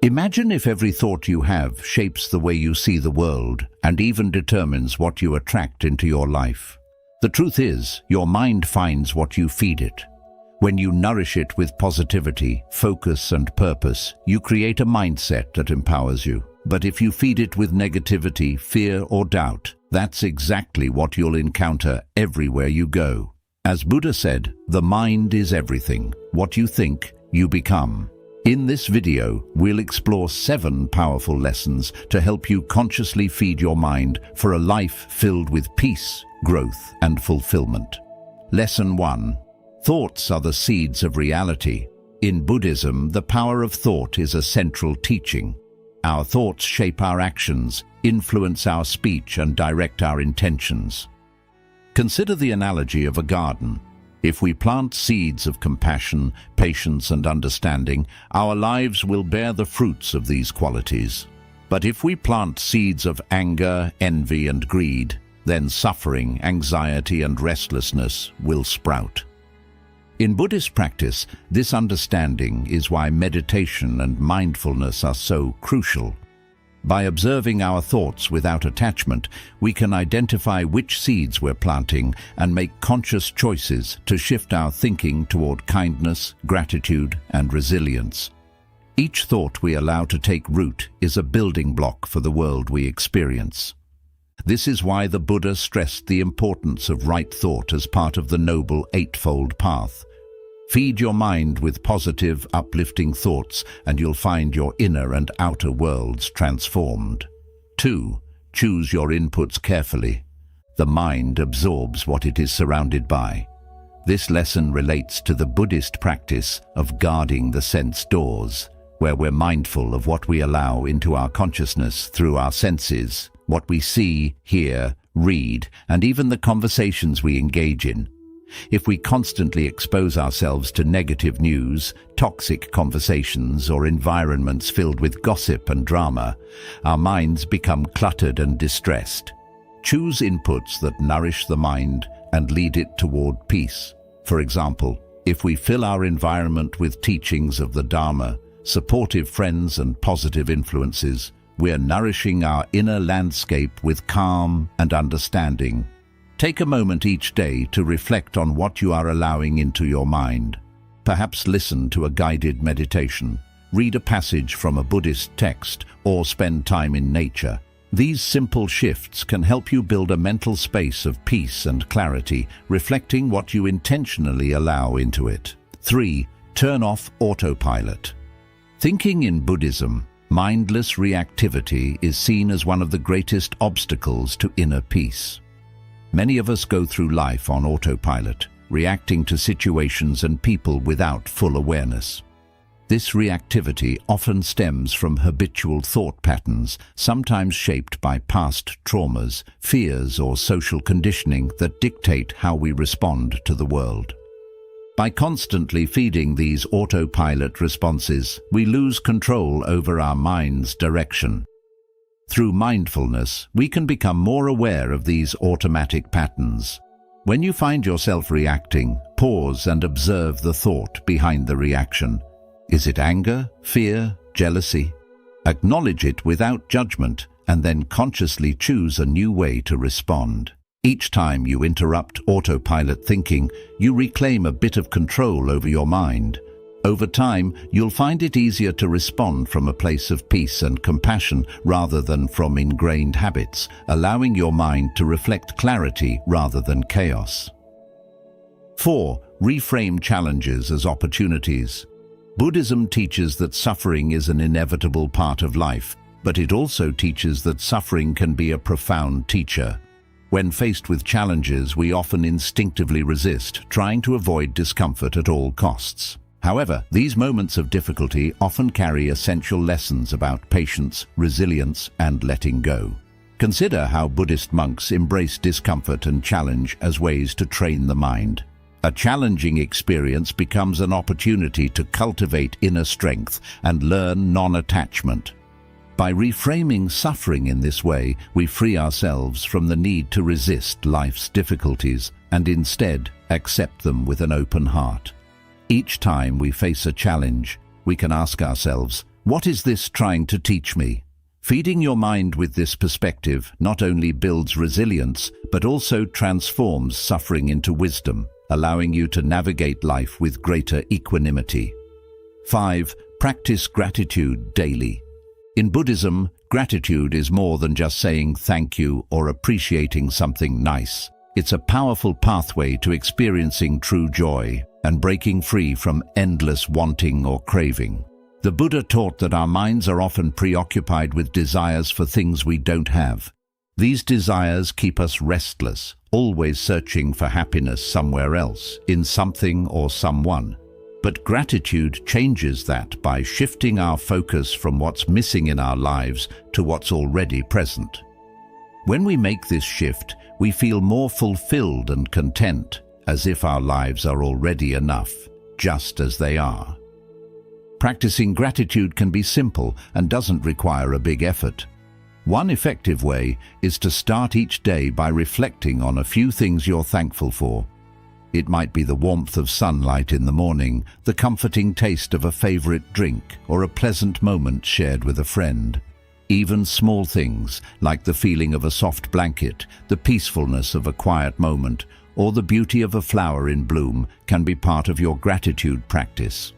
Imagine if every thought you have shapes the way you see the world and even determines what you attract into your life. The truth is, your mind finds what you feed it. When you nourish it with positivity, focus, and purpose, you create a mindset that empowers you. But if you feed it with negativity, fear, or doubt, that's exactly what you'll encounter everywhere you go. As Buddha said, the mind is everything. What you think, you become. In this video, we'll explore 7 powerful lessons to help you consciously feed your mind for a life filled with peace, growth, and fulfillment. Lesson 1. Thoughts are the seeds of reality. In Buddhism, the power of thought is a central teaching. Our thoughts shape our actions, influence our speech, and direct our intentions. Consider the analogy of a garden. If we plant seeds of compassion, patience, and understanding, our lives will bear the fruits of these qualities. But if we plant seeds of anger, envy, and greed, then suffering, anxiety, and restlessness will sprout. In Buddhist practice, this understanding is why meditation and mindfulness are so crucial. By observing our thoughts without attachment, we can identify which seeds we're planting and make conscious choices to shift our thinking toward kindness, gratitude, and resilience. Each thought we allow to take root is a building block for the world we experience. This is why the Buddha stressed the importance of right thought as part of the Noble Eightfold Path. Feed your mind with positive, uplifting thoughts, and you'll find your inner and outer worlds transformed. 2. Choose your inputs carefully. The mind absorbs what it is surrounded by. This lesson relates to the Buddhist practice of guarding the sense doors, where we're mindful of what we allow into our consciousness through our senses, what we see, hear, read, and even the conversations we engage in. If we constantly expose ourselves to negative news, toxic conversations, or environments filled with gossip and drama, our minds become cluttered and distressed. Choose inputs that nourish the mind and lead it toward peace. For example, if we fill our environment with teachings of the Dharma, supportive friends, and positive influences, we're nourishing our inner landscape with calm and understanding. Take a moment each day to reflect on what you are allowing into your mind. Perhaps listen to a guided meditation, read a passage from a Buddhist text, or spend time in nature. These simple shifts can help you build a mental space of peace and clarity, reflecting what you intentionally allow into it. 3. Turn off autopilot. Thinking in Buddhism, mindless reactivity is seen as one of the greatest obstacles to inner peace. Many of us go through life on autopilot, reacting to situations and people without full awareness. This reactivity often stems from habitual thought patterns, sometimes shaped by past traumas, fears, or social conditioning that dictate how we respond to the world. By constantly feeding these autopilot responses, we lose control over our mind's direction. Through mindfulness, we can become more aware of these automatic patterns. When you find yourself reacting, pause and observe the thought behind the reaction. Is it anger, fear, jealousy? Acknowledge it without judgment and then consciously choose a new way to respond. Each time you interrupt autopilot thinking, you reclaim a bit of control over your mind. Over time, you'll find it easier to respond from a place of peace and compassion rather than from ingrained habits, allowing your mind to reflect clarity rather than chaos. 4. Reframe challenges as opportunities. Buddhism teaches that suffering is an inevitable part of life, but it also teaches that suffering can be a profound teacher. When faced with challenges, we often instinctively resist, trying to avoid discomfort at all costs. However, these moments of difficulty often carry essential lessons about patience, resilience, and letting go. Consider how Buddhist monks embrace discomfort and challenge as ways to train the mind. A challenging experience becomes an opportunity to cultivate inner strength and learn non-attachment. By reframing suffering in this way, we free ourselves from the need to resist life's difficulties and instead accept them with an open heart. Each time we face a challenge, we can ask ourselves, What is this trying to teach me? Feeding your mind with this perspective not only builds resilience, but also transforms suffering into wisdom, allowing you to navigate life with greater equanimity. 5. Practice gratitude daily. In Buddhism, gratitude is more than just saying thank you or appreciating something nice. It's a powerful pathway to experiencing true joy and breaking free from endless wanting or craving. The Buddha taught that our minds are often preoccupied with desires for things we don't have. These desires keep us restless, always searching for happiness somewhere else, in something or someone. But gratitude changes that by shifting our focus from what's missing in our lives to what's already present. When we make this shift, we feel more fulfilled and content, as if our lives are already enough, just as they are. Practicing gratitude can be simple and doesn't require a big effort. One effective way is to start each day by reflecting on a few things you're thankful for. It might be the warmth of sunlight in the morning, the comforting taste of a favorite drink, or a pleasant moment shared with a friend. Even small things, like the feeling of a soft blanket, the peacefulness of a quiet moment, or the beauty of a flower in bloom, can be part of your gratitude practice.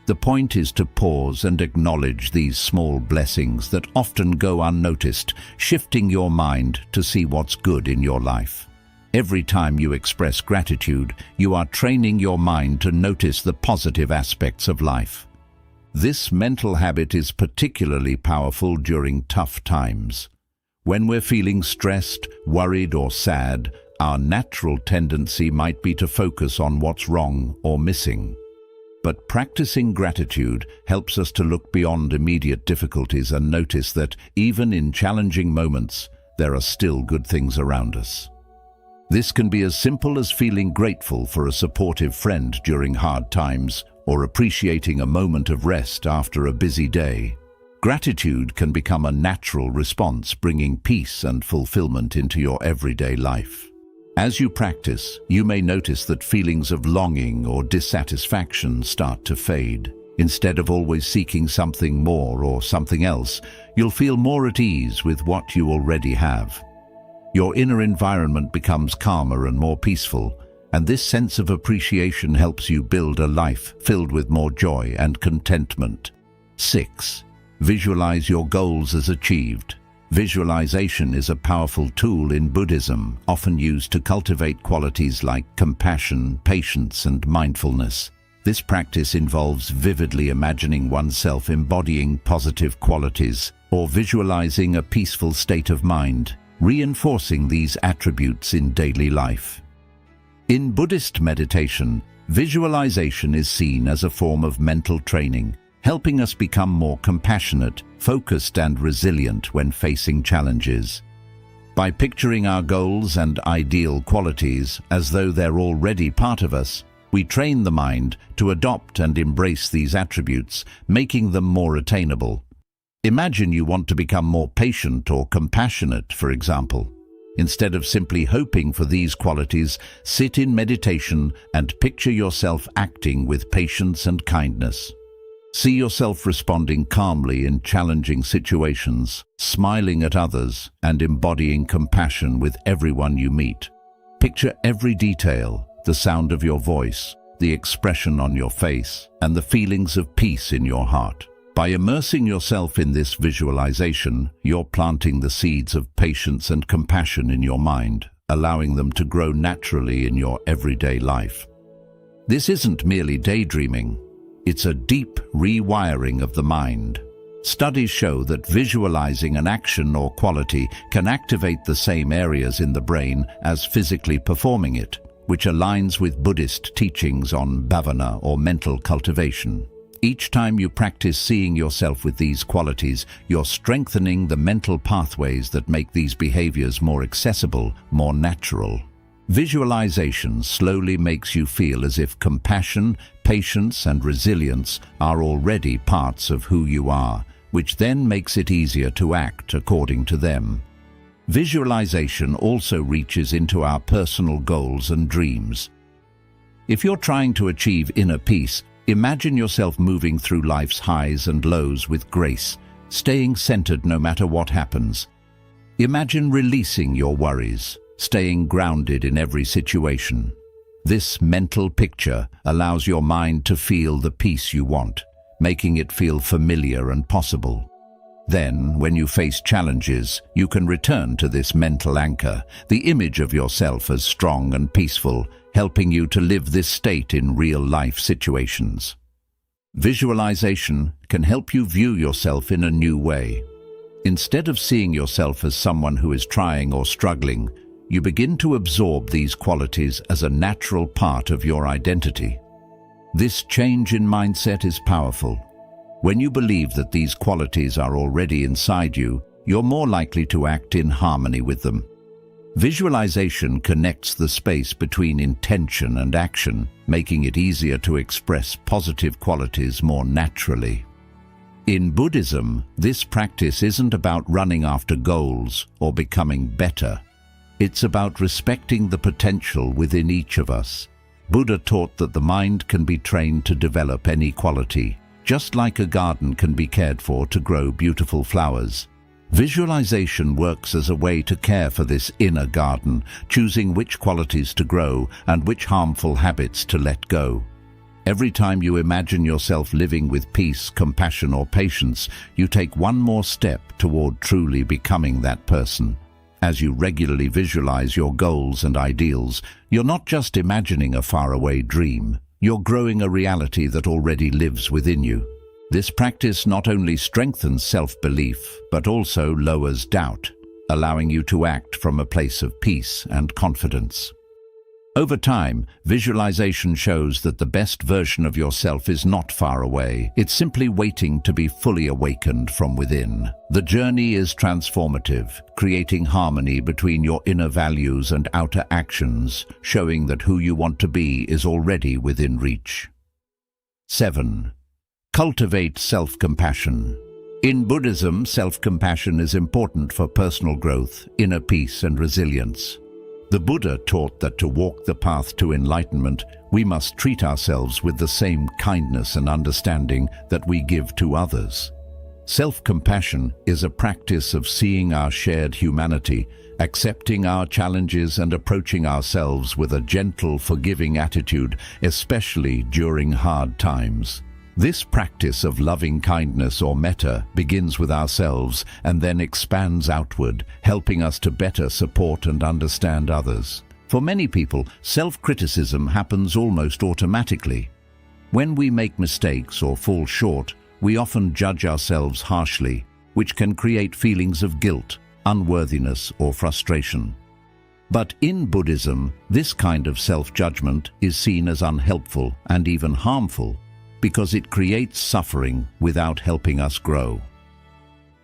The point is to pause and acknowledge these small blessings that often go unnoticed, shifting your mind to see what's good in your life. Every time you express gratitude, you are training your mind to notice the positive aspects of life. This mental habit is particularly powerful during tough times. When we're feeling stressed, worried, or sad, our natural tendency might be to focus on what's wrong or missing. But practicing gratitude helps us to look beyond immediate difficulties and notice that, even in challenging moments, there are still good things around us. This can be as simple as feeling grateful for a supportive friend during hard times, or appreciating a moment of rest after a busy day. Gratitude can become a natural response, bringing peace and fulfillment into your everyday life. As you practice, you may notice that feelings of longing or dissatisfaction start to fade. Instead of always seeking something more or something else, you'll feel more at ease with what you already have. Your inner environment becomes calmer and more peaceful, and this sense of appreciation helps you build a life filled with more joy and contentment. 6. Visualize your goals as achieved. Visualization is a powerful tool in Buddhism, often used to cultivate qualities like compassion, patience, and mindfulness. This practice involves vividly imagining oneself embodying positive qualities or visualizing a peaceful state of mind, reinforcing these attributes in daily life. In Buddhist meditation, visualization is seen as a form of mental training, helping us become more compassionate, focused, and resilient when facing challenges. By picturing our goals and ideal qualities as though they're already part of us, we train the mind to adopt and embrace these attributes, making them more attainable. Imagine you want to become more patient or compassionate, for example. Instead of simply hoping for these qualities, sit in meditation and picture yourself acting with patience and kindness. See yourself responding calmly in challenging situations, smiling at others, and embodying compassion with everyone you meet. Picture every detail, the sound of your voice, the expression on your face, and the feelings of peace in your heart. By immersing yourself in this visualization, you're planting the seeds of patience and compassion in your mind, allowing them to grow naturally in your everyday life. This isn't merely daydreaming. It's a deep rewiring of the mind. Studies show that visualizing an action or quality can activate the same areas in the brain as physically performing it, which aligns with Buddhist teachings on bhavana or mental cultivation. Each time you practice seeing yourself with these qualities, you're strengthening the mental pathways that make these behaviors more accessible, more natural. Visualization slowly makes you feel as if compassion, patience, and resilience are already parts of who you are, which then makes it easier to act according to them. Visualization also reaches into our personal goals and dreams. If you're trying to achieve inner peace, Imagine yourself moving through life's highs and lows with grace, staying centered no matter what happens. Imagine releasing your worries, staying grounded in every situation. This mental picture allows your mind to feel the peace you want, making it feel familiar and possible. Then, when you face challenges, you can return to this mental anchor, the image of yourself as strong and peaceful, helping you to live this state in real-life situations. Visualization can help you view yourself in a new way. Instead of seeing yourself as someone who is trying or struggling, you begin to absorb these qualities as a natural part of your identity. This change in mindset is powerful. When you believe that these qualities are already inside you, you're more likely to act in harmony with them. Visualization connects the space between intention and action, making it easier to express positive qualities more naturally. In Buddhism, this practice isn't about running after goals or becoming better. It's about respecting the potential within each of us. Buddha taught that the mind can be trained to develop any quality, just like a garden can be cared for to grow beautiful flowers. Visualization works as a way to care for this inner garden, choosing which qualities to grow and which harmful habits to let go. Every time you imagine yourself living with peace, compassion, or patience, you take one more step toward truly becoming that person. As you regularly visualize your goals and ideals, you're not just imagining a faraway dream. You're growing a reality that already lives within you. This practice not only strengthens self-belief, but also lowers doubt, allowing you to act from a place of peace and confidence. Over time, visualization shows that the best version of yourself is not far away. It's simply waiting to be fully awakened from within. The journey is transformative, creating harmony between your inner values and outer actions, showing that who you want to be is already within reach. 7. Cultivate self-compassion. In Buddhism, self-compassion is important for personal growth, inner peace, and resilience. The Buddha taught that to walk the path to enlightenment, we must treat ourselves with the same kindness and understanding that we give to others. Self-compassion is a practice of seeing our shared humanity, accepting our challenges, and approaching ourselves with a gentle, forgiving attitude, especially during hard times. This practice of loving kindness or metta begins with ourselves and then expands outward, helping us to better support and understand others. For many people, self-criticism happens almost automatically. When we make mistakes or fall short, we often judge ourselves harshly, which can create feelings of guilt, unworthiness, or frustration. But in Buddhism, this kind of self-judgment is seen as unhelpful and even harmful, because it creates suffering without helping us grow.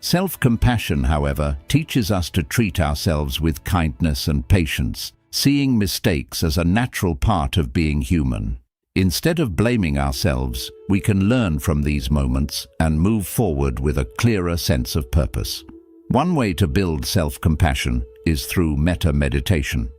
Self-compassion, however, teaches us to treat ourselves with kindness and patience, seeing mistakes as a natural part of being human. Instead of blaming ourselves, we can learn from these moments and move forward with a clearer sense of purpose. One way to build self-compassion is through metta meditation.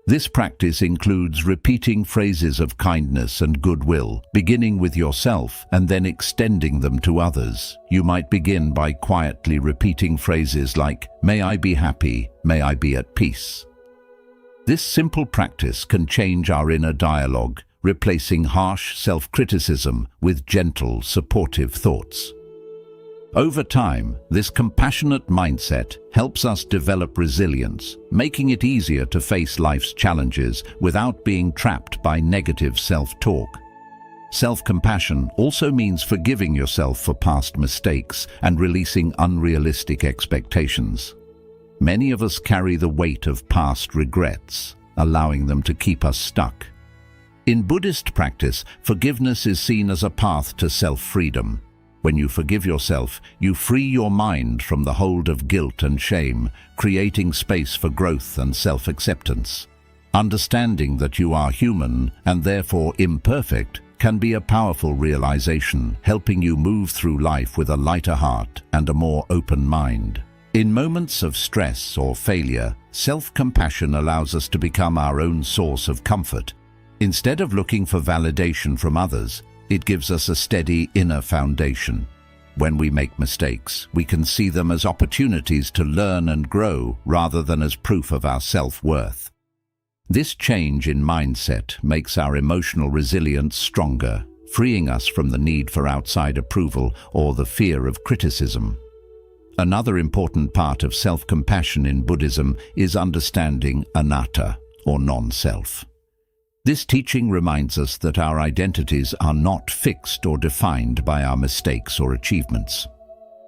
This practice includes repeating phrases of kindness and goodwill, beginning with yourself and then extending them to others. You might begin by quietly repeating phrases like, "May I be happy, may I be at peace." This simple practice can change our inner dialogue, replacing harsh self-criticism with gentle, supportive thoughts. Over time, this compassionate mindset helps us develop resilience, making it easier to face life's challenges without being trapped by negative self-talk. Self-compassion also means forgiving yourself for past mistakes and releasing unrealistic expectations. Many of us carry the weight of past regrets, allowing them to keep us stuck. In Buddhist practice, forgiveness is seen as a path to self-freedom. When you forgive yourself, you free your mind from the hold of guilt and shame, creating space for growth and self-acceptance. Understanding that you are human and therefore imperfect can be a powerful realization, helping you move through life with a lighter heart and a more open mind. In moments of stress or failure, self-compassion allows us to become our own source of comfort. Instead of looking for validation from others, It gives us a steady inner foundation. When we make mistakes, we can see them as opportunities to learn and grow rather than as proof of our self-worth. This change in mindset makes our emotional resilience stronger, freeing us from the need for outside approval or the fear of criticism. Another important part of self-compassion in Buddhism is understanding anatta, or non-self. This teaching reminds us that our identities are not fixed or defined by our mistakes or achievements.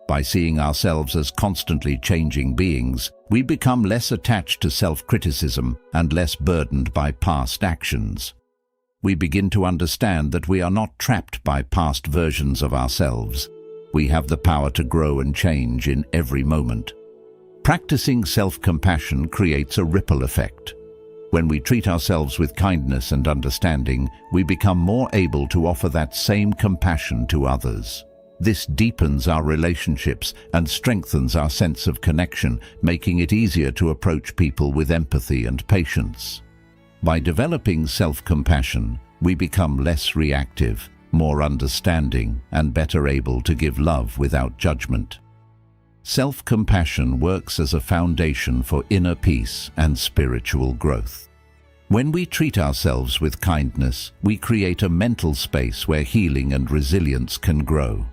By seeing ourselves as constantly changing beings, we become less attached to self-criticism and less burdened by past actions. We begin to understand that we are not trapped by past versions of ourselves. We have the power to grow and change in every moment. Practicing self-compassion creates a ripple effect. When we treat ourselves with kindness and understanding, we become more able to offer that same compassion to others. This deepens our relationships and strengthens our sense of connection, making it easier to approach people with empathy and patience. By developing self-compassion, we become less reactive, more understanding, and better able to give love without judgment. Self-compassion works as a foundation for inner peace and spiritual growth. When we treat ourselves with kindness, we create a mental space where healing and resilience can grow.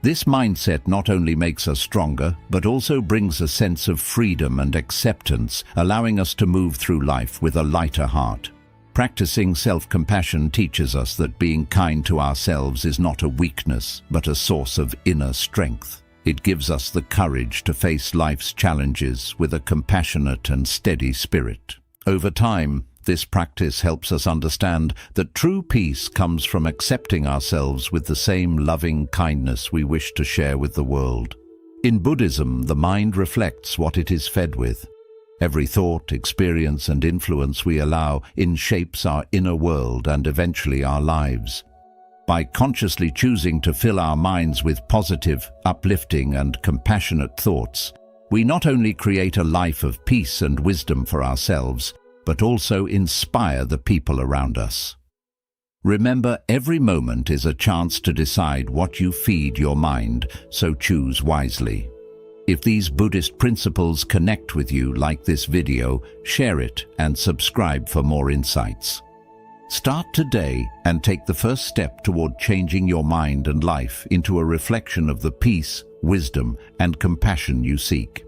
This mindset not only makes us stronger, but also brings a sense of freedom and acceptance, allowing us to move through life with a lighter heart. Practicing self-compassion teaches us that being kind to ourselves is not a weakness, but a source of inner strength. It gives us the courage to face life's challenges with a compassionate and steady spirit. Over time, this practice helps us understand that true peace comes from accepting ourselves with the same loving kindness we wish to share with the world. In Buddhism, the mind reflects what it is fed with. Every thought, experience, and influence we allow shapes our inner world and eventually our lives. By consciously choosing to fill our minds with positive, uplifting, and compassionate thoughts, we not only create a life of peace and wisdom for ourselves, but also inspire the people around us. Remember, every moment is a chance to decide what you feed your mind, so choose wisely. If these Buddhist principles connect with you like this video, share it and subscribe for more insights. Start today and take the first step toward changing your mind and life into a reflection of the peace, wisdom, and compassion you seek.